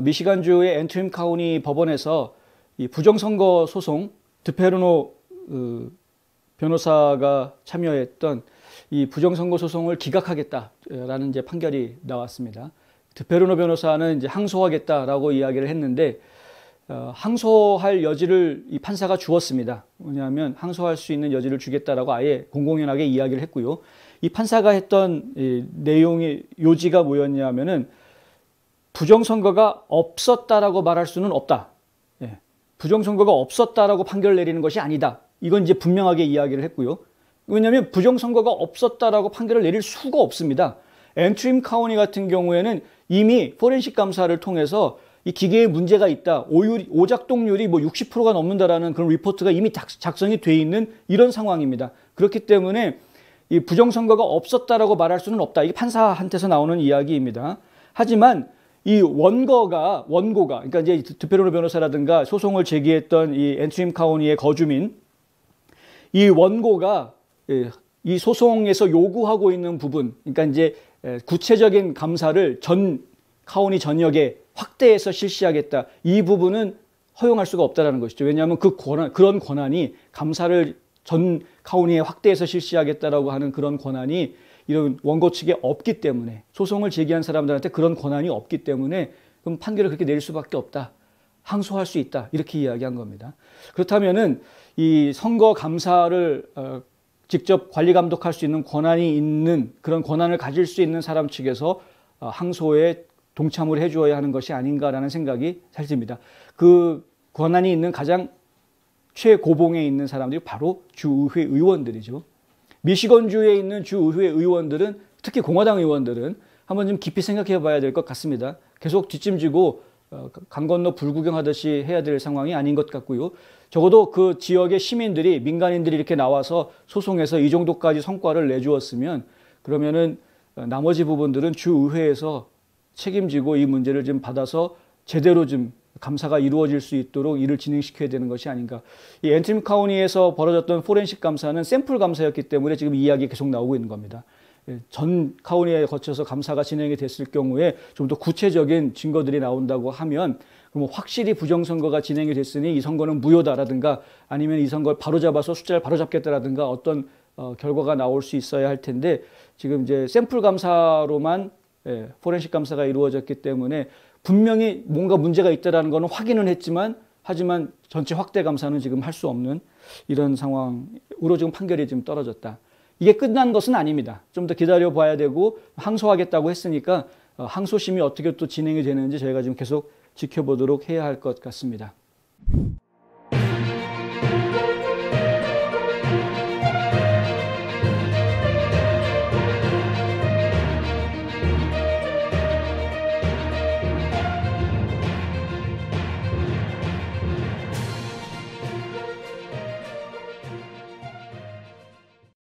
미시간주의 앤트림 카운티 법원에서 이 부정선거 소송 드페르노 변호사가 참여했던 이 부정선거 소송을 기각하겠다라는 이제 판결이 나왔습니다. 드페르노 변호사는 이제 항소하겠다라고 이야기를 했는데 항소할 여지를 이 판사가 주었습니다. 왜냐하면 항소할 수 있는 여지를 주겠다라고 아예 공공연하게 이야기를 했고요. 이 판사가 했던 이 내용의 요지가 뭐였냐면은 부정선거가 없었다라고 말할 수는 없다. 예. 부정선거가 없었다라고 판결을 내리는 것이 아니다. 이건 이제 분명하게 이야기를 했고요. 왜냐하면 부정선거가 없었다라고 판결을 내릴 수가 없습니다. 앤트림 카운티 같은 경우에는 이미 포렌식 감사를 통해서 이 기계에 문제가 있다. 오작동률이 뭐 60%가 넘는다라는 그런 리포트가 이미 작성이 돼 있는 이런 상황입니다. 그렇기 때문에 이 부정선거가 없었다라고 말할 수는 없다. 이게 판사한테서 나오는 이야기입니다. 하지만 이 원고가 그러니까 이제 드페르노 변호사라든가 소송을 제기했던 이 앤트림 카운티의 거주민 이 원고가 이 소송에서 요구하고 있는 부분, 그러니까 이제 구체적인 감사를 전 카운티 전역에 확대해서 실시하겠다. 이 부분은 허용할 수가 없다라는 것이죠. 왜냐하면 그런 권한이 감사를 전 카운티에 확대해서 실시하겠다라고 하는 그런 권한이 이런 원고 측에 없기 때문에 소송을 제기한 사람들한테 그런 권한이 없기 때문에 그럼 판결을 그렇게 내릴 수밖에 없다. 항소할 수 있다. 이렇게 이야기한 겁니다. 그렇다면은 이 선거 감사를 직접 관리 감독할 수 있는 권한이 있는 그런 권한을 가질 수 있는 사람 측에서 항소에 동참을 해주어야 하는 것이 아닌가라는 생각이 잘 듭니다. 그 권한이 있는 가장 최고봉에 있는 사람들이 바로 주의회 의원들이죠. 미시건주에 있는 주의회 의원들은 특히 공화당 의원들은 한번 좀 깊이 생각해 봐야 될 것 같습니다. 계속 뒷짐지고 강 건너 불구경하듯이 해야 될 상황이 아닌 것 같고요. 적어도 그 지역의 시민들이 민간인들이 이렇게 나와서 소송해서 이 정도까지 성과를 내주었으면 그러면은 나머지 부분들은 주의회에서 책임지고 이 문제를 좀 받아서 제대로 좀 감사가 이루어질 수 있도록 일을 진행시켜야 되는 것이 아닌가. 이 앤트림 카운티에서 벌어졌던 포렌식 감사는 샘플 감사였기 때문에 지금 이 이야기 계속 나오고 있는 겁니다. 전 카운티에 거쳐서 감사가 진행이 됐을 경우에 좀 더 구체적인 증거들이 나온다고 하면 그럼 확실히 부정선거가 진행이 됐으니 이 선거는 무효다라든가 아니면 이 선거를 바로잡아서 숫자를 바로잡겠다라든가 어떤 결과가 나올 수 있어야 할 텐데 지금 이제 샘플 감사로만 포렌식 감사가 이루어졌기 때문에 분명히 뭔가 문제가 있다라는 것은 확인은 했지만 하지만 전체 확대 감사는 지금 할 수 없는 이런 상황으로 지금 판결이 지금 떨어졌다. 이게 끝난 것은 아닙니다. 좀 더 기다려 봐야 되고 항소하겠다고 했으니까 항소심이 어떻게 또 진행이 되는지 저희가 지금 계속 지켜보도록 해야 할 것 같습니다.